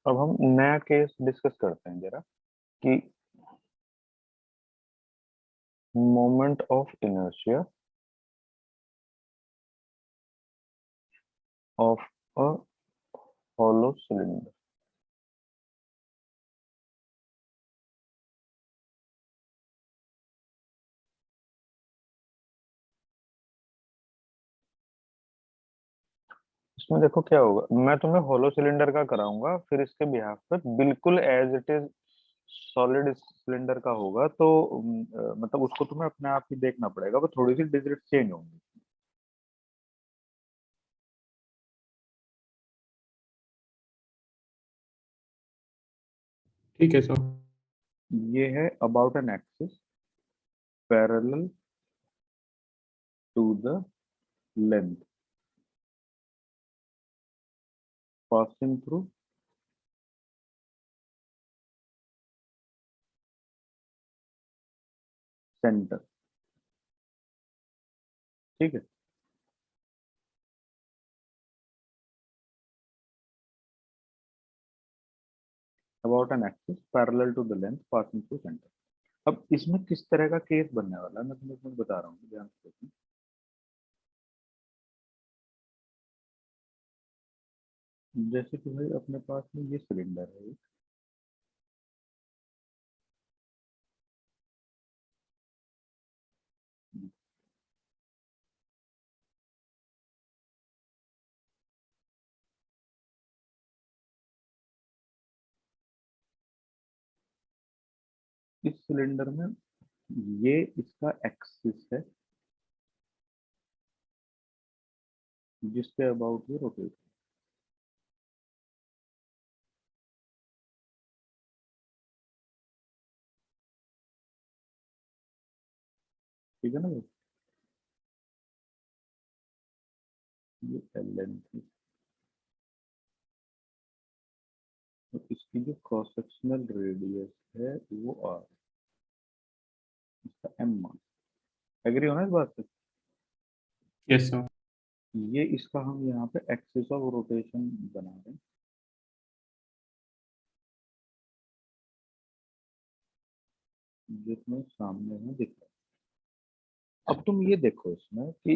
अब हम नया केस डिस्कस करते हैं जरा कि moment of inertia of a hollow cylinder। इसमें देखो क्या होगा, मैं तुम्हें होलो सिलेंडर का कराऊंगा, फिर इसके बिहाफ पे बिल्कुल as it is solid cylinder का होगा, तो मतलब उसको तुम्हें अपने आप ही देखना पड़ेगा, वो थोड़ी सी डिजिट चेंज होंगी। ठीक है सर। ये है about an axis parallel to the length passing through centre. ठीक है। About an axis parallel to the length passing through centre. अब इसमें किस तरह का केस बनने वाला है मैं तुम्हें बता रहा हूँ, ध्यान से देखना। जैसे कि भाई अपने पास में ये सिलेंडर है, इस सिलेंडर में ये इसका एक्सिस है जिसके अबाउट ये रोटेट। ठीक है ना भाई, ये एल लेंथ है, तो इसकी जो क्रॉस सेक्शनल रेडियस है वो आर, इसका एम मान। एग्री होना इस बात से? Yes sir. ये इसका हम यहाँ पे एक्सिस ऑफ रोटेशन बना रहे हैं, जिसमें सामने में दिख रहा है। अब तुम ये देखो इसमें कि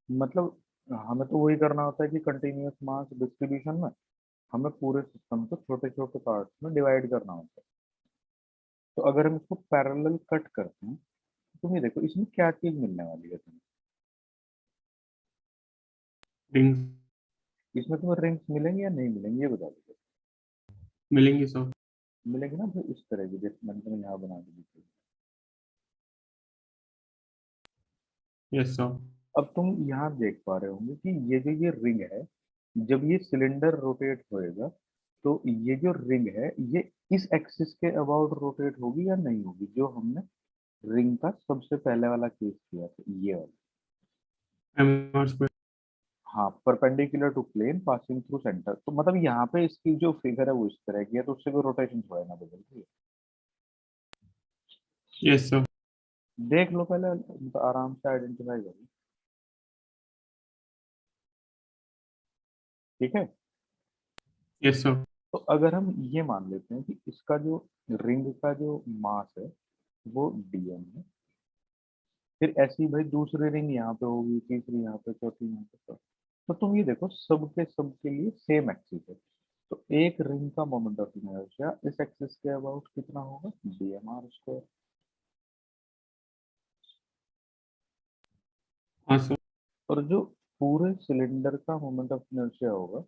मतलब हमें तो वही करना होता है कि कंटिन्यूअस मास डिस्ट्रीब्यूशन में हमें पूरे सिस्टम को छोटे छोटे पार्ट्स में डिवाइड करना होता है। तो अगर हम इसको पैरेलल कट करते हैं, तो तुम ये देखो इसमें क्या चीज मिलने वाली है तुम्हें। रिंग इसमें तुम्हें रिंग्स मिलेंगी या नहीं मिलेंगी, ये बता दो। मिलेंगे सर। मिलेंगी ना, तो इस तरह की जैसे मैंने तुम्हें यहाँ बना के दी। Yes sir. अब तुम यहाँ देख पा रहे होंगे कि ये जो ये रिंग है, जब ये सिलेंडर रोटेट होएगा तो ये जो रिंग है ये इस एक्सिस के अबाउट रोटेट होगी या नहीं होगी, जो हमने रिंग का सबसे पहले वाला केस किया था, ये वाला। M R square. हाँ, perpendicular to plane passing through centre. तो मतलब यहाँ पे इसकी जो फिगर है वो इस तरह की है, तो उससे कोई रोटेशन थोड़ा ना बदल रही है। Yes sir. देख लो पहले, मतलब आराम से आइडेंटिफाई करो। ठीक है। Yes sir. तो अगर हम ये मान लेते हैं कि इसका जो रिंग का जो मास है वो डीएम है, फिर ऐसी भाई दूसरी रिंग यहाँ पे होगी, तीसरी यहाँ पे, चौथी यहाँ पे, तो तुम ये देखो सबके लिए सेम एक्सिस है। तो एक रिंग का मोमेंट ऑफ इनर्शिया इस एक्सिस के अबाउट कितना होगा, डीएम आर स्क्वायर। हाँ सर। और जो पूरे सिलेंडर का मोमेंट ऑफ इनर्शिया होगा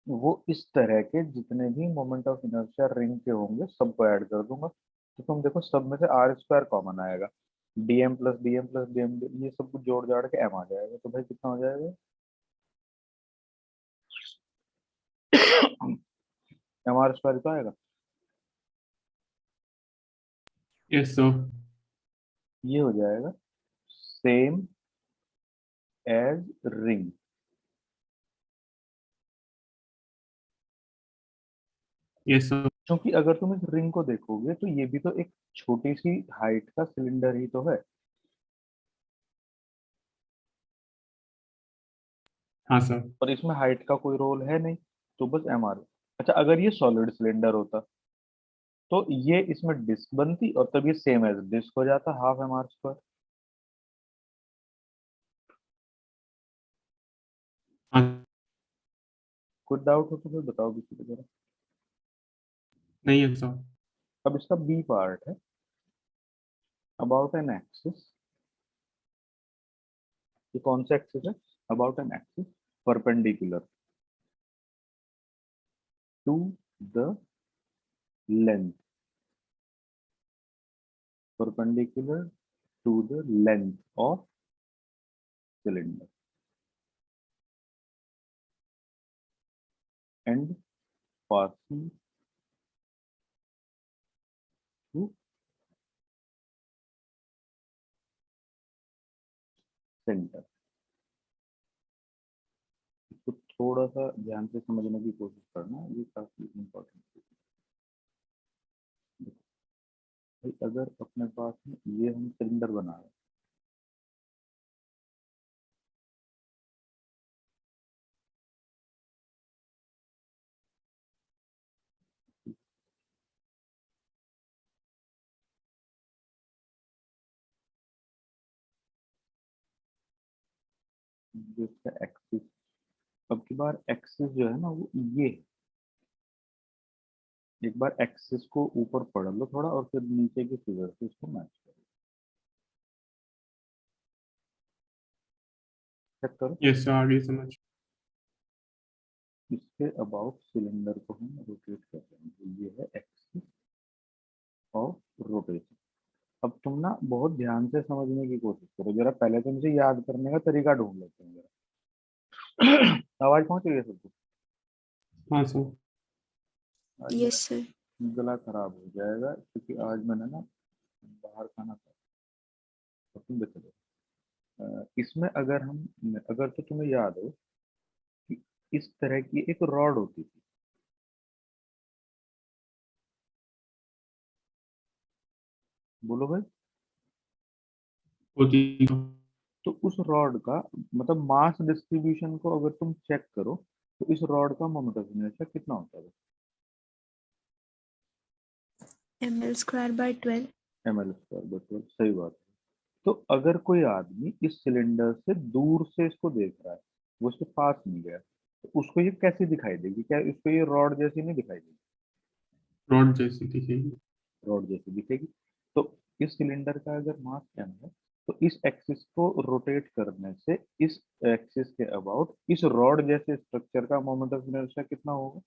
वो इस तरह के जितने भी मोमेंट ऑफ इनर्शिया रिंग के होंगे सबको ऐड कर दूंगा। तो तुम देखो सब में से आर स्क्वायर कॉमन आएगा, DM plus DM plus DM, ये सब कुछ जोड़ जाड़ के एम आ जाएगा, तो भाई कितना हो जाएगा, एम आर स्क्वायर तो आएगा। Yes sir. ये हो जाएगा same as ring. Yes sir. क्योंकि अगर तुम इस रिंग को देखोगे तो ये भी तो एक छोटी सी हाइट का सिलेंडर ही तो है हाँ सर। और इसमें हाइट का कोई रोल है नहीं, तो बस एम आर। अच्छा, अगर ये सॉलिड सिलेंडर होता तो ये इसमें डिस्क बनती और तब ये सेम एज डिस्क हो जाता, हाफ एम आर स्क्वायर। हाँ, कुछ डाउट हो तो फिर बताओ किसी को जरा। नहीं है सर। अब इसका बी पार्ट है, अबाउट एन एक्सिस। ये कौन सा एक्सिस है? About an axis perpendicular to the length, perpendicular to the length of cylinder and passing through centre. इसको थोड़ा सा ध्यान से समझने की कोशिश करना, ये काफी इम्पोर्टेंट है। अगर अपने पास में ये हम सिलेंडर बना रहे हैं, जो इसका एक्सिस, अब की बार एक्सिस जो है ना वो ये, एक बार एक्सिस को ऊपर पढ़ लो थोड़ा और फिर नीचे की फिगर से इसको मैच करो, चेक करो। यस सर, आगे समझ। इसके अबाउट सिलेंडर को हम रोटेट कर रहे हैं, तो ये है एक्सिस ऑफ रोटेशन। अब तुम ना बहुत ध्यान से समझने की कोशिश करो जरा, पहले तो मुझे याद करने का तरीका ढूंढ लेते हैं जरा। आवाज पहुंच रही है सबको? हाँ सर। आज यस मेरा सर। गला खराब हो जाएगा क्योंकि आज मैंने ना बाहर खाना खाया, तो तुम देख लो। इसमें अगर हम, अगर तो तुम्हें याद हो कि इस तरह की एक रॉड होती थी, बोलो भाई। होती। तो उस रॉड का मतलब मास डिस्ट्रीब्यूशन को अगर तुम चेक करो तो इस रॉड का मोमेंट ऑफ इनर्शिया कितना होता है? ml²/12। ml स्क्वायर बाय 12, सही बात है। तो अगर कोई आदमी इस सिलेंडर से दूर से इसको देख रहा है, वो उसके पास नहीं गया, तो उसको ये कैसी दिखाई देगी? क्या इसको ये रॉड जैसी नहीं दिखाई देगी? रॉड जैसी दिखेगी। रॉड जैसी दिखेगी। तो इस सिलेंडर का अगर मास m है, तो इस एक्सिस को रोटेट करने से इस एक्सिस के अबाउट इस रॉड जैसे स्ट्रक्चर का मोमेंट ऑफ इनर्शिया कितना होगा?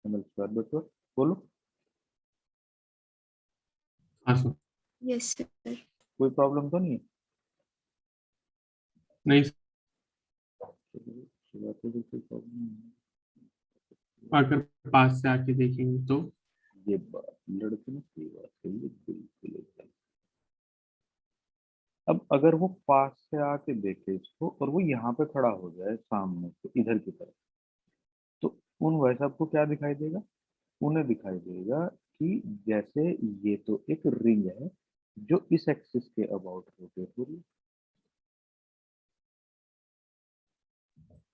ml स्क्वायर बाय 12, बोलो। हाँ सर। Yes sir. कोई प्रॉब्लम तो नहीं है? नहीं, चलिए, अच्छी बात है, कोई प्रॉब्लम नहीं है। अगर पास से आके देखेंगे तो। ये बात लड़के ने सही बात कही है, बिल्कुल एकदम। अब अगर वो पास से आके देखे इसको और वो यहाँ पे खड़ा हो जाए सामने से इधर की तरफ, तो उन भाई साहब को क्या दिखाई देगा? उन्हें दिखाई देगा कि जैसे ये तो एक रिंग है जो इस एक्सिस के अबाउट रोटेट हो रही है,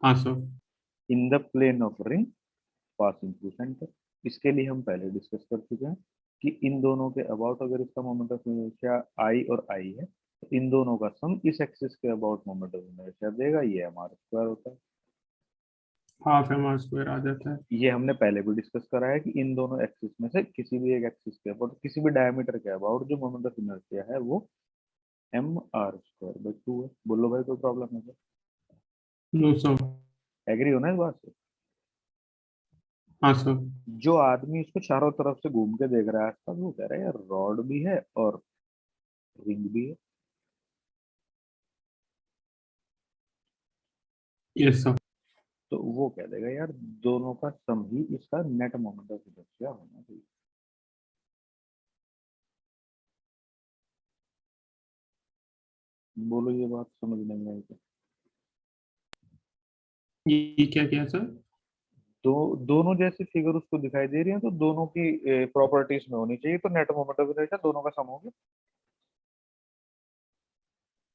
हाँ sir. In the plane of ring passing through centre. इसके लिए हम पहले डिस्कस कर चुके हैं कि इन दोनों के अबाउट अगर इसका मोमेंट ऑफ इनर्शिया आई और आई है, तो इन दोनों का सम इस एक्सिस के अबाउट मोमेंट ऑफ इनर्शिया देगा, ये हमारा स्क्वायर होता है। हाफ एम आर स्क्वायर आ जाता है। ये हमने पहले भी डिस्कस करा है कि इन दोनों एक्सिस में से किसी भी एक एक्सिस के अबाउट, किसी भी डायमीटर के अबाउट जो मोमेंट ऑफ इनर्शिया है वो mr² बाय 2 है। बोलो भाई, कोई प्रॉब्लम है? No sir. एग्री हो ना इस बात से? हाँ सर। जो आदमी इसको चारों तरफ से घूम के देख रहा है आसपास, वो कह रहा है यार रॉड भी है और रिंग भी है। Yes sir. तो वो कह देगा यार दोनों का सम ही इसका नेट मोमेंट ऑफ इनर्शिया होना चाहिए। बोलो, ये बात समझ नहीं आई तो? ये क्या किया सर? दोनों जैसी फिगर उसको दिखाई दे रही है, तो दोनों की प्रॉपर्टीज में होनी चाहिए, तो नेट मोमेंट ऑफ इनर्शिया दोनों का सम हो गया।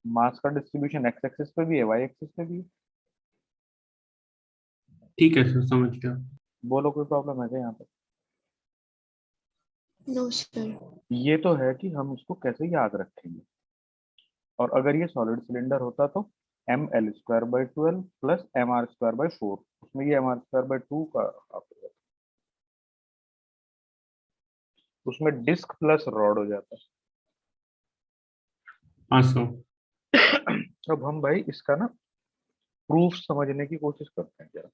मास का डिस्ट्रीब्यूशन एक्स एक्सिस पे भी है, वाई एक्सिस पे भी है। ठीक है सर, समझ गया। बोलो कोई प्रॉब्लम है क्या यहाँ पे? No sir. ये तो है कि हम इसको कैसे याद रखेंगे। और अगर ये सॉलिड सिलेंडर होता तो M L square by 12 plus M R square by 4, उसमें ये एम आर स्क्वायर बाई 2 का उसमें डिस्क प्लस रॉड हो जाता 500। है। अब हम भाई इसका ना प्रूफ समझने की कोशिश करते हैं जरा।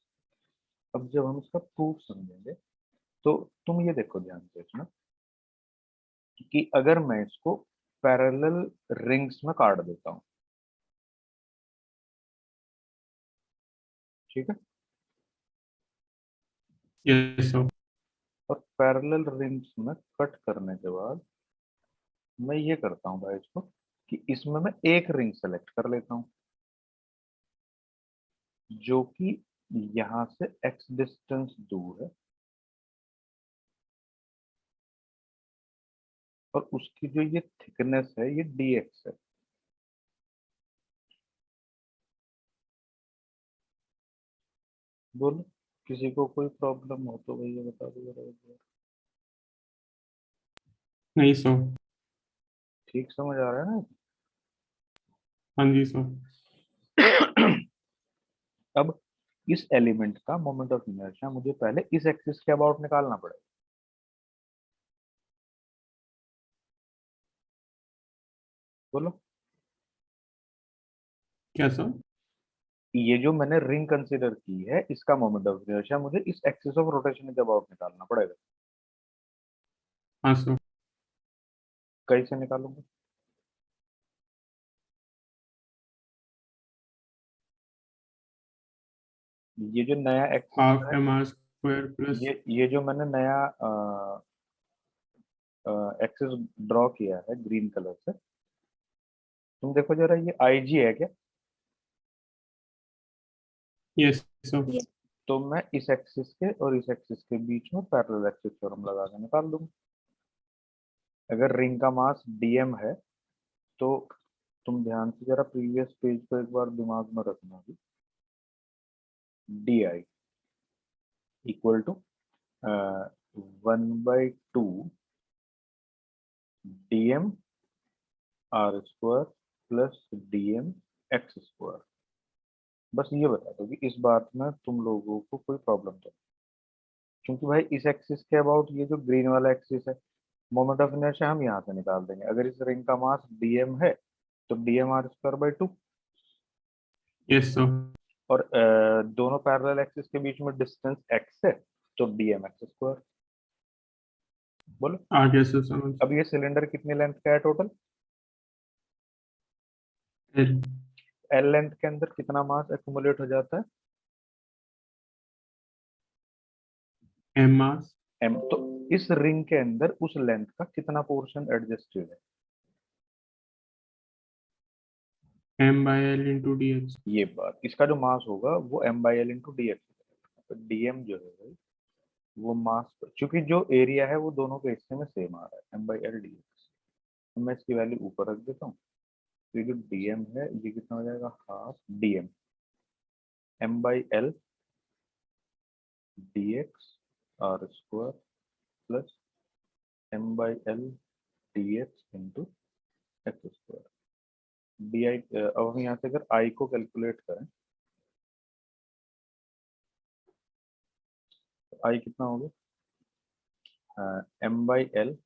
अब जब हम इसका प्रूफ समझेंगे तो तुम ये देखो ध्यान से इसमें कि अगर मैं इसको पैरेलल रिंग्स में काट देता हूं, ठीक है, यस सर। और पैरेलल रिंग्स में कट करने के बाद मैं ये करता हूँ भाई इसको कि इसमें मैं एक रिंग सेलेक्ट कर लेता हूँ जो कि यहां से x डिस्टेंस दूर है, और उसकी जो ये थिकनेस है ये dx है। बोलो किसी को कोई प्रॉब्लम हो तो भैया बता दो जरा एक बार। नहीं सर। ठीक समझ आ रहा है ना? हाँ जी सर। अब इस एलिमेंट का मोमेंट ऑफ इनर्शिया मुझे पहले इस एक्सिस के अबाउट निकालना पड़ेगा। बोलो क्या सर? ये जो मैंने रिंग कंसीडर की है इसका मोमेंट ऑफ इनर्शिया मुझे इस एक्सिस ऑफ रोटेशन के अबाउट निकालना पड़ेगा। हाँ सर। कैसे निकालूंगा? ये जो नया एक्सिस हाफ है, एम आर स्क्वायर प्लस। ये जो मैंने नया एक्सिस ड्रॉ किया है ग्रीन कलर से, तुम देखो जरा ये आई जी है क्या? Yes sir. Yes. तो मैं इस एक्सिस के और इस एक्सिस के बीच में पैरेलल एक्सिस थ्योरम लगा के निकाल दूंगा। अगर रिंग का मास डीएम है तो तुम ध्यान से जरा प्रीवियस पेज को एक बार दिमाग में रखना कि D I equal to 1/2 D M R square plus D M X square. बस ये बता दो कि इस बात में तुम लोगों को कोई प्रॉब्लम तो नहीं। क्योंकि भाई इस एक्सिस के अबाउट ये जो ग्रीन वाला एक्सिस है, मोमेंट ऑफ इनर्शिया हम यहाँ से निकाल देंगे। अगर इस रिंग का मास डीएम है तो DM R square by 2, yes sir. और दोनों पैरेलल एक्सिस के बीच में डिस्टेंस एक्स है तो डीएम एक्स स्क्वायर। बोलो आ गया सर, समझ। अब ये सिलेंडर कितनी लेंथ का है टोटल? एल। एल लेंथ के अंदर कितना मास एक्युमुलेट हो जाता है? M mass. एम। तो इस रिंग के अंदर उस लेंथ का कितना पोर्शन एडजस्टेड है? M by L into D X. ये बात, इसका जो मास होगा वो M by L into D X. तो डीएम जो है भाई वो मास, क्योंकि जो एरिया है वो दोनों के हिस्से में सेम आ रहा है, M by L D X. तो मैं इसकी वैल्यू ऊपर रख देता हूँ। तो ये जो डीएम है ये कितना हो जाएगा? Half DM M by L D X R square plus M by L D X into X square D I. अब हम यहाँ से अगर आई को कैलकुलेट करें तो आई कितना होगा? M by L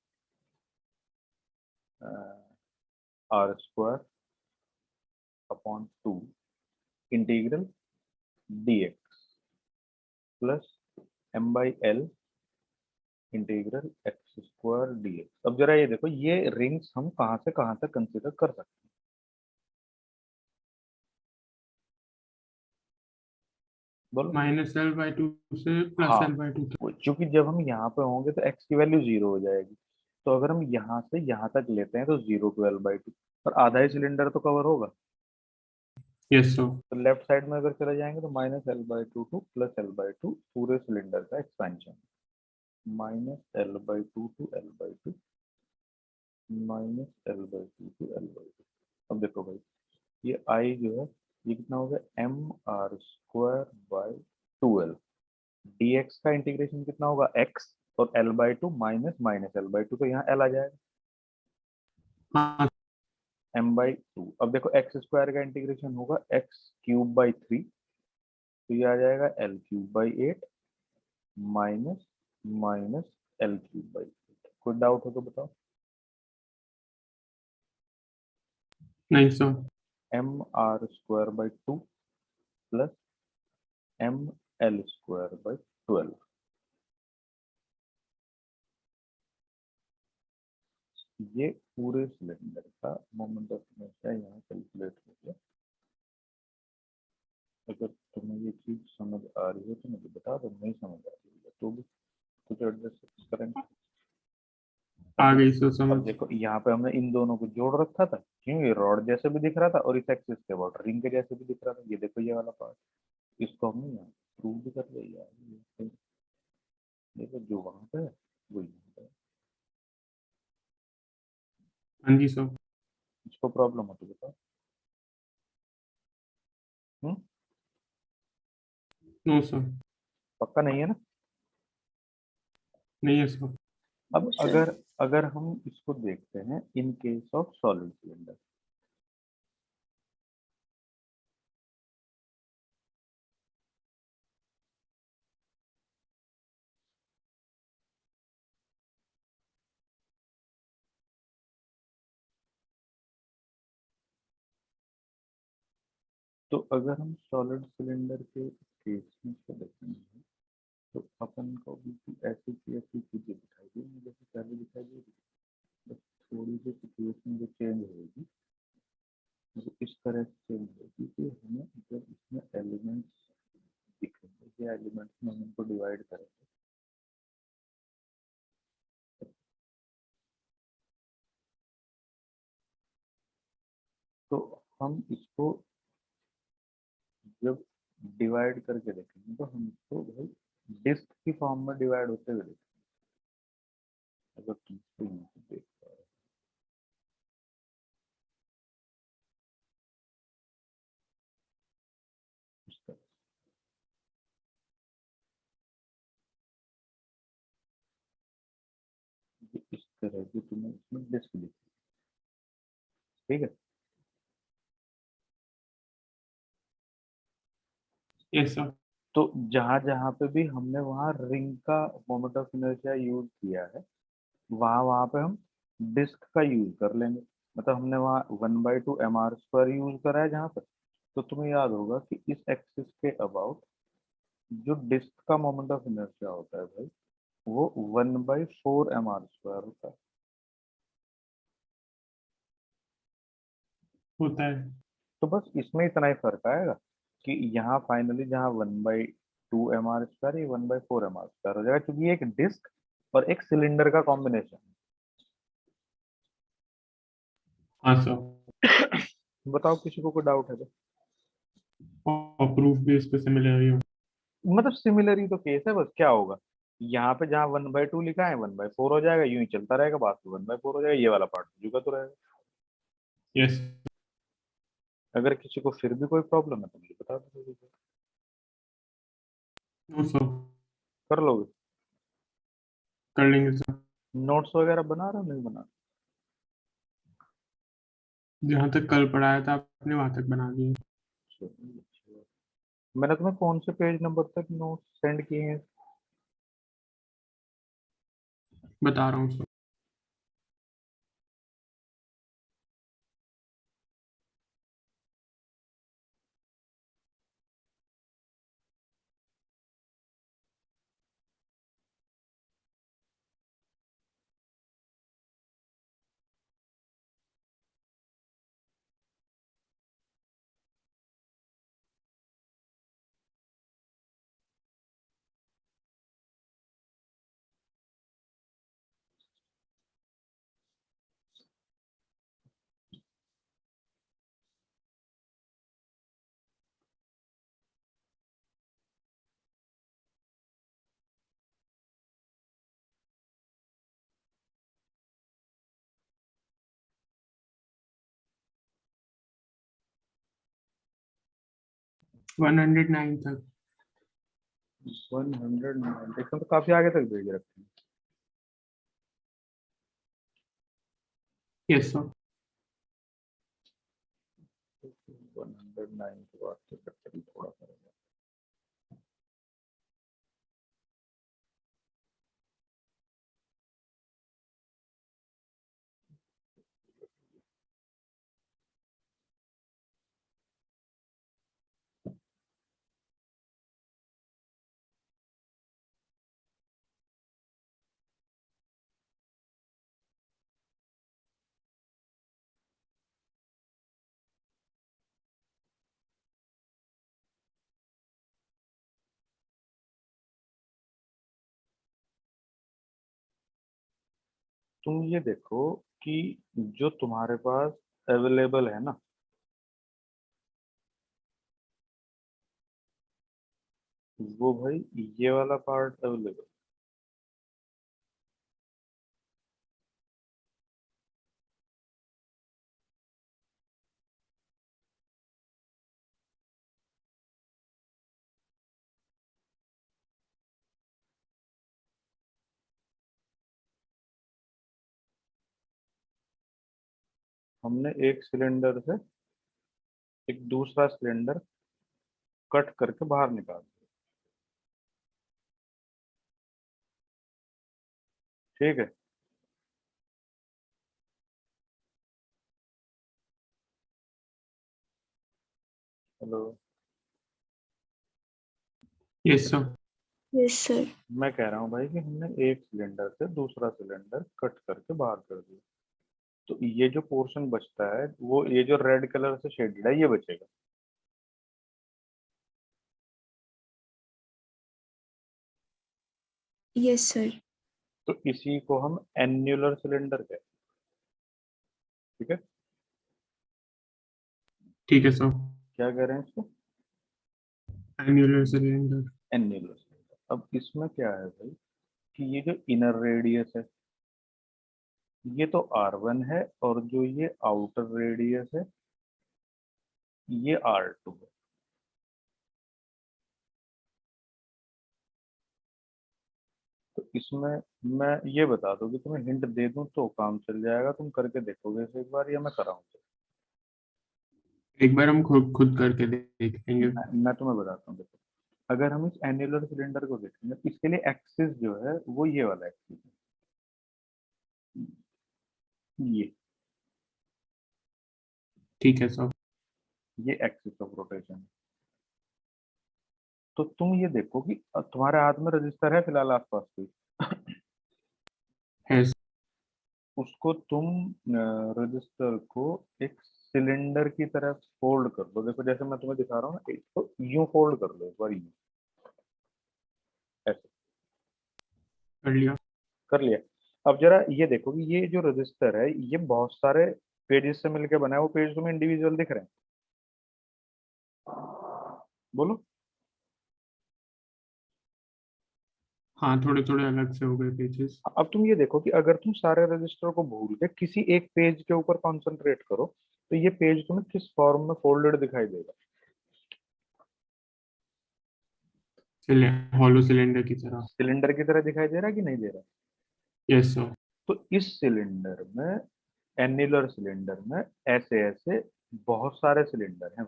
R square upon 2 integral D X plus M by L integral X square D X. अब जरा ये देखो ये रिंग्स हम कहाँ से कहाँ तक कंसीडर कर सकते हैं? बोलो। माइनस एल बाई टू से प्लस हाँ, एल बाई टू तक। क्योंकि जब हम यहाँ पे होंगे तो x की वैल्यू 0 हो जाएगी। तो अगर हम यहाँ से यहाँ तक लेते हैं तो 0 to L/2, और आधा ही सिलेंडर तो कवर होगा। Yes sir. तो लेफ्ट साइड में अगर चले जाएंगे तो -L/2 टू +L/2 पूरे सिलेंडर का expansion, -L/2 to L/2 -L/2 to L/2। अब देखो भाई आई जो है ये कितना हो गया mr² by 12। dx का इंटीग्रेशन कितना होगा x और l/2 माइनस माइनस l/2, तो यहाँ l आ जाएगा हाँ m/2। अब देखो एक्स स्क्वायर का इंटीग्रेशन होगा x³ by 3, तो ये आ जाएगा l³/8 माइनस माइनस l³/8। कोई डाउट हो तो बताओ। नहीं sir. mr² by 2 plus ml² by 12। ये पूरे सिलेंडर का मोमेंट ऑफ इनर्शिया यहाँ कैलकुलेट हो गया। अगर तुम्हें ये चीज समझ आ रही है तो मुझे बता दो, नहीं समझ आ रही है तो भी कुछ एडजस्ट करेंगे। आ अब गई सर समझ। अब देखो यहाँ पे हमने इन दोनों को जोड़ रखा था, क्यों, ये रॉड जैसे भी दिख रहा था और इस एक्सिस के अबाउट रिंग के जैसे भी दिख रहा था। ये देखो ये वाला पार्ट, इसको हमने यहाँ प्रूव भी कर लिया यार। देखो जो वहां पे है वो यहाँ पे है। हाँ जी सर। इसको प्रॉब्लम हो तो बताओ। हम्म, नो सर। पक्का नहीं है ना। नहीं है सर। अब अगर अगर हम इसको देखते हैं in case of solid cylinder, तो अगर हम सॉलिड सिलेंडर के केस में इसको देखेंगे तो अपन को बिल्कुल ऐसी की ऐसी चीजें दिखाई देंगी जैसे पहले दिखाई दे रही। बस थोड़ी सी सिचुएशन जो चेंज होगी वो इस तरह से चेंज होगी कि हमें जब इसमें एलिमेंट्स दिखेंगे, ये एलिमेंट्स में हम इनको डिवाइड करेंगे तो हम इसको जब डिवाइड करके देखेंगे तो हम इसको भाई डिस्क की फॉर्म में डिवाइड होते हुए देखेंगे। अगर तुम इसको यहाँ से देख पा रहे हो इस तरह से, इस तरह की तुम्हें इसमें डिस्क दिखेगी। ठीक है। Yes sir. तो जहां जहां पे भी हमने वहां रिंग का मोमेंट ऑफ इनर्शिया यूज किया है वहां वहां पे हम डिस्क का यूज कर लेंगे। मतलब हमने वहाँ 1/2 mr² यूज करा है जहाँ पर, तो तुम्हें याद होगा कि इस एक्सिस के अबाउट जो डिस्क का मोमेंट ऑफ इनर्शिया होता है भाई वो 1/4 mr² होता है। होता है। तो बस इसमें इतना ही फर्क आएगा कि यहाँ फाइनली जहाँ 1/2 mr², ये 1/4 mr² हो जाएगा, क्योंकि ये एक डिस्क और एक सिलेंडर का कॉम्बिनेशन। हाँ सर। बताओ किसी को कोई डाउट है तो। और प्रूफ भी इस पे से मिलेगा ही। मतलब सिमिलर ही तो केस है, बस क्या होगा यहाँ पे जहाँ 1/2 लिखा है 1/4 हो जाएगा, यूं ही चलता रहेगा, बाद में 1/4 हो जाएगा, ये वाला पार्ट झुका तो रहेगा। यस। अगर किसी को फिर भी कोई प्रॉब्लम है तो मुझे बता दो, नो सर। कर लोगे। कर लेंगे सर। नोट्स वगैरह बना रहे हो नहीं बना जहाँ तक कल पढ़ाया था आपने वहां तक बना दिए। रहे? मैंने तुम्हें कौन से पेज नंबर तक नोट्स सेंड किए हैं? बता रहा हूँ सर। 109 तक। 109 देखो तो काफी आगे तक भेज रखे हैं। Yes sir. 109 के बाद तो कट थोड़ा सा रहेगा। तुम ये देखो कि जो तुम्हारे पास अवेलेबल है ना, वो भाई ये वाला पार्ट अवेलेबल। हमने एक सिलेंडर से एक दूसरा सिलेंडर कट करके बाहर निकाल दिया। ठीक है। Hello. Yes sir. Yes sir. मैं कह रहा हूँ भाई कि हमने एक सिलेंडर से दूसरा सिलेंडर कट करके बाहर कर दिया, तो ये जो पोर्शन बचता है वो ये जो रेड कलर से शेडेड है ये बचेगा। Yes sir. तो इसी को हम एन्युलर सिलेंडर कहते हैं। ठीक है। ठीक है सर। क्या कह रहे हैं इसको? Annular cylinder. Annular cylinder. अब इसमें क्या है भाई कि ये जो इनर रेडियस है ये तो R1 है, और जो ये आउटर रेडियस है ये R2 है। तो इसमें मैं ये बता दूं कि तुम्हें हिंट दे दूं तो काम चल जाएगा, तुम करके देखोगे इसे एक बार, या मैं कराऊं? एक बार हम खुद खुद करके देख लेंगे। मैं तुम्हें बताता हूँ, देखो। अगर हम इस एन्युलर सिलेंडर को देखेंगे तो इसके लिए एक्सिस जो है वो ये वाला एक्सिस है, ये ठीक है सर। ये एक्सिस ऑफ रोटेशन है। तो तुम ये देखो कि तुम्हारे हाथ में रजिस्टर है फिलहाल आसपास कोई, है। उसको तुम रजिस्टर को एक सिलेंडर की तरह फोल्ड कर दो। देखो जैसे मैं तुम्हें दिखा रहा हूँ ना, इसको यूं फोल्ड कर लो एक बार, यूं ऐसे कर लिया। कर लिया। अब जरा ये देखो कि ये जो रजिस्टर है ये बहुत सारे पेजेस से मिलकर बना है, वो पेज तुम्हें इंडिविजुअल दिख रहे हैं? बोलो। हाँ, थोड़े थोड़े अलग से हो गए पेजेस। अब तुम ये देखो कि अगर तुम सारे रजिस्टर को भूल के किसी एक पेज के ऊपर कंसंट्रेट करो तो ये पेज तुम्हें किस फॉर्म में फोल्डेड दिखाई देगा? हॉलो सिलेंडर की तरह। सिलेंडर की तरह दिखाई दे रहा है कि नहीं दे रहा? Yes sir. तो इस सिलेंडर में, एन्युलर सिलेंडर में, ऐसे ऐसे बहुत सारे सिलेंडर हैं।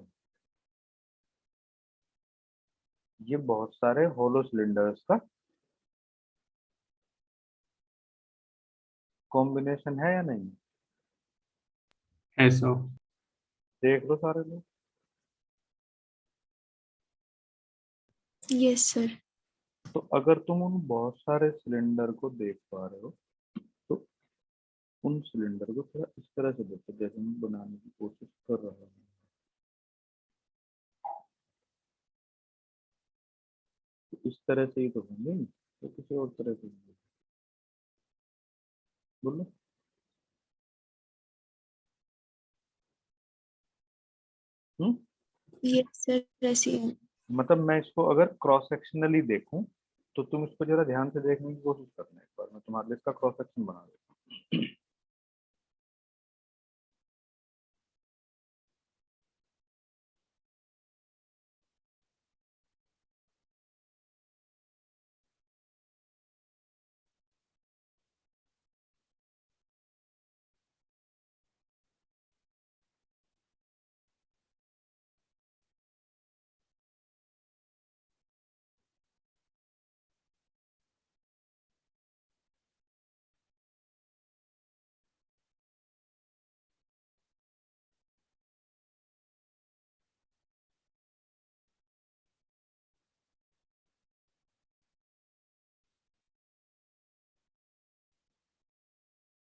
ये बहुत सारे होलो सिलेंडर्स का कॉम्बिनेशन है या नहीं? है सर। देख लो सारे लोग। Yes sir. तो अगर तुम उन बहुत सारे सिलेंडर को देख पा रहे हो तो उन सिलेंडर को थोड़ा इस तरह से देखो जैसे मैं बनाने की कोशिश कर रहा हूँ। तो इस तरह से ही तो होंगे ही, तो किसी और तरह से होंगे? बोलो। हम्म। यस सर ऐसे ही। मतलब मैं इसको अगर क्रॉस सेक्शनली देखूं तो तुम इसको जरा ध्यान से देखने की कोशिश करना, एक बार मैं तुम्हारे लिए इसका क्रॉस सेक्शन बना देता हूँ।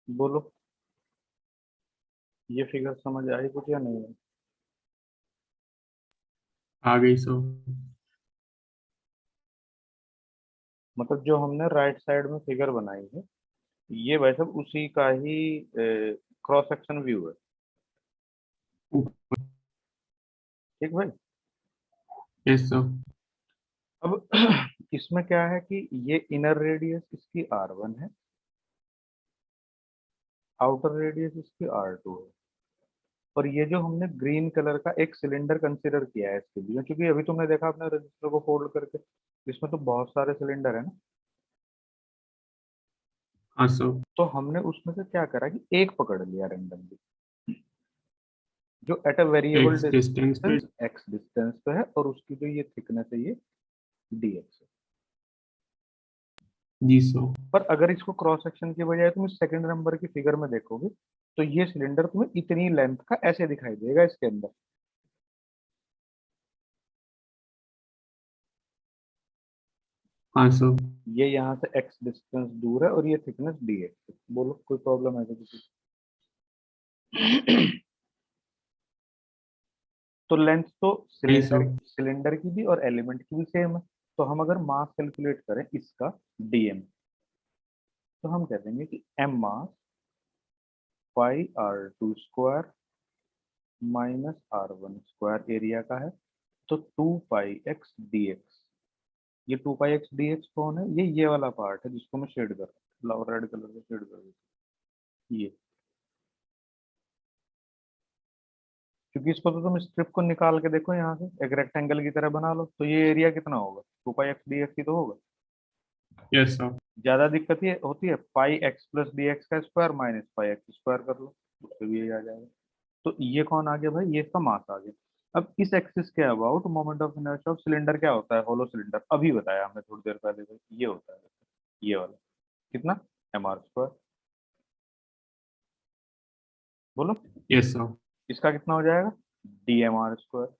बोलो, ये फिगर समझ आई कुछ या नहीं है? आ गई सो। मतलब जो हमने राइट साइड में फिगर बनाई है, ये भाई साहब उसी का ही क्रॉस सेक्शन व्यू है। ठीक भाई। Yes sir. अब इसमें क्या है कि ये इनर रेडियस इसकी R1 है, आउटर रेडियस इसकी R2 है, और ये जो हमने ग्रीन कलर का एक सिलेंडर कंसीडर किया है इसके लिए, क्योंकि अभी तुमने देखा अपने रजिस्टर को फोल्ड करके, इसमें तो बहुत सारे सिलेंडर है ना। हाँ सर। तो हमने उसमें से क्या करा कि एक पकड़ लिया रेंडमली, जो at a variable x distance पे। डिस्टेंस x डिस्टेंस पे है, और उसकी जो ये थिकनेस है ये dx है। जी सर। पर अगर इसको क्रॉस सेक्शन की बजाय तुम सेकंड नंबर की फिगर में देखोगे, तो ये सिलेंडर तुम्हें इतनी लेंथ का ऐसे दिखाई देगा इसके अंदर। हाँ सर। ये यहाँ से x डिस्टेंस दूर है और ये थिकनेस dx है। बोलो, कोई प्रॉब्लम है तो किसी तो लेंथ तो नहीं सिलेंडर सर। सिलेंडर की भी और एलिमेंट की भी सेम है। तो हम अगर मास कैलकुलेट करें इसका dm, तो हम कह देंगे कि m मास पाई r2 square minus r1 square area का है, तो 2 पाई x dx। ये 2 पाई x dx कौन है? ये वाला पार्ट है जिसको मैं शेड कर रहा हूँ, रेड कलर से शेड कर देता हूँ ये। क्योंकि इसको तो तुम स्ट्रिप को निकाल के देखो, यहाँ से एक रेक्टेंगल की तरह बना लो, तो ये एरिया कितना होगा? 2 पाई x dx ही तो होगा। Yes sir. ज्यादा दिक्कत ये होती है पाई एक्स प्लस डी एक्स का square minus pi x square कर लो, उससे भी ये आ जाएगा। तो ये कौन आ गया भाई? ये इसका मास आ गया। अब इस एक्सिस के about moment of inertia of cylinder क्या होता है? होलो सिलेंडर अभी बताया हमने थोड़ी देर पहले भाई, ये होता है ये वाला, कितना? mr square. बोलो, यस सर। इसका कितना हो जाएगा? dmr square.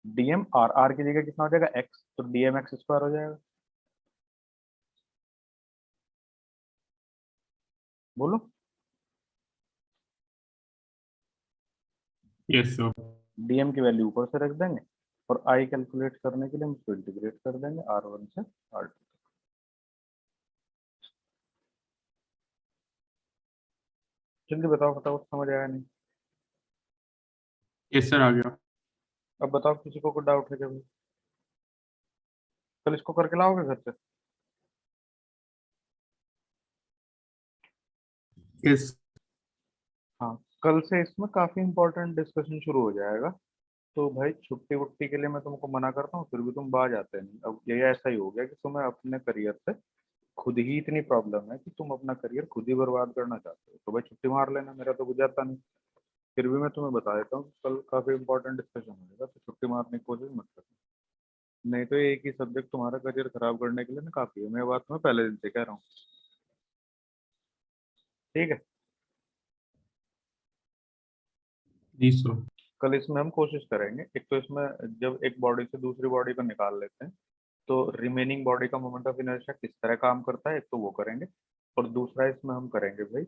DM R, R की जगह कितना हो जाएगा? एक्स, तो डीएम एक्स स्क्वायर हो जाएगा। बोलो, यस सर। डीएम की वैल्यू ऊपर से रख देंगे, और आई कैलकुलेट करने के लिए हम इसको इंटीग्रेट कर देंगे R1 से R2। जल्दी बताओ बताओ, समझ आया नहीं? यस सर आ गया। अब बताओ, किसी को कोई डाउट है क्या भाई? कल इसको करके लाओगे घर से? यस। हाँ, कल से इसमें काफी इंपॉर्टेंट डिस्कशन शुरू हो जाएगा। तो भाई छुट्टी वुट्टी के लिए मैं तुमको मना करता हूँ, फिर भी तुम बाज आते नहीं। अब ये ऐसा ही हो गया कि तुम्हें अपने करियर से खुद ही इतनी प्रॉब्लम है कि तुम अपना करियर खुद ही बर्बाद करना चाहते हो। तो भाई छुट्टी मार लेना, मेरा तो गुजरता नहीं। फिर भी मैं तुम्हें बता देता हूँ कि कल काफी इंपॉर्टेंट डिस्कशन होगा, तो छुट्टी मारने की कोशिश मत करना। नहीं तो एक ही सब्जेक्ट तुम्हारा करियर खराब करने के लिए ना काफी है। मैं ये बात तुम्हें पहले दिन से कह रहा हूँ। ठीक है। जी सर। कल इसमें हम कोशिश करेंगे, एक तो इसमें जब एक बॉडी से दूसरी बॉडी को निकाल लेते हैं, तो रिमेनिंग बॉडी का मोमेंट ऑफ इनर्शिया किस तरह काम करता है, एक तो वो करेंगे। और दूसरा इसमें हम करेंगे भाई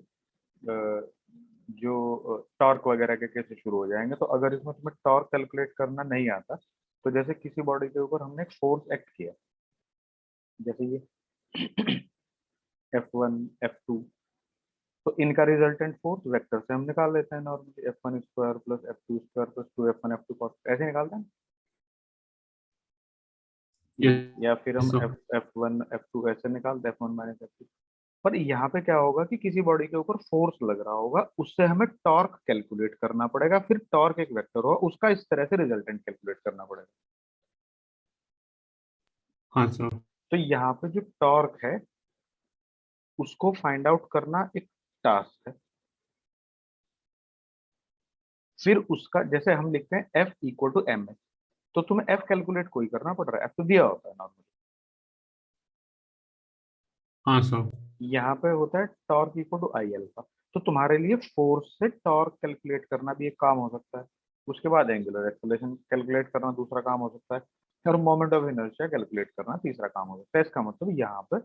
जो टॉर्क वगैरह के केसेस शुरू हो जाएंगे। तो अगर इसमें तुम्हें टॉर्क कैलकुलेट करना नहीं आता, तो जैसे किसी बॉडी के ऊपर हमने एक फोर्स एक्ट किया, जैसे ये F1 F2, तो इनका रिजल्टेंट फोर्स वेक्टर से हम निकाल लेते हैं normally, F1 square plus F2 square plus 2F1 F2 cos, ऐसे निकालते हैं। या फिर यस हम सर। F1 F2 ऐसे निकालते हैं, F1 माइनस F2। पर यहाँ पे क्या होगा कि किसी बॉडी के ऊपर फोर्स लग रहा होगा, उससे हमें टॉर्क कैलकुलेट करना पड़ेगा। फिर टॉर्क एक वेक्टर होगा, उसका इस तरह से रिजल्टेंट कैलकुलेट करना पड़ेगा। हाँ सर। तो यहाँ पे जो टॉर्क है उसको फाइंड आउट करना एक टास्क है। फिर उसका जैसे हम लिखते हैं F इक्वल टू एम है, तो तुम्हें F कैलकुलेट कोई करना पड़ रहा है, F तो दिया होता है नॉर्मली। हाँ सर। यहाँ पे होता है torque equal to I alpha. तो तुम्हारे लिए फोर्स से टॉर्क कैलकुलेट करना भी एक काम हो सकता है। उसके बाद एंगुलर एक्सेलरेशन कैलकुलेट करना दूसरा काम हो सकता है, और मोमेंट ऑफ इनर्शिया कैलकुलेट करना तीसरा काम हो सकता है। इसका मतलब यहाँ पे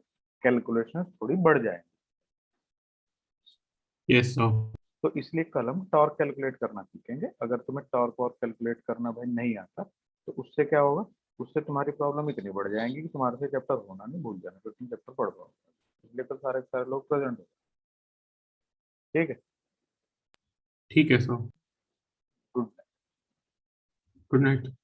कैलकुलेशन थोड़ी बढ़ जाएंगी। Yes sir. तो इसलिए कल हम टॉर्क कैलकुलेट करना सीखेंगे। अगर तुम्हें टॉर्क और कैलकुलेट करना भाई नहीं आता तो उससे क्या होगा, उससे तुम्हारी प्रॉब्लम इतनी बढ़ जाएंगी कि तुम्हारे से चैप्टर होना नहीं, भूल जाना, तो तुम चैप्टर पढ़ पाओगे। इसलिए तो सारे सारे लोग प्रेजेंट हो। ठीक है, ठीक है सर। गुड। Good night.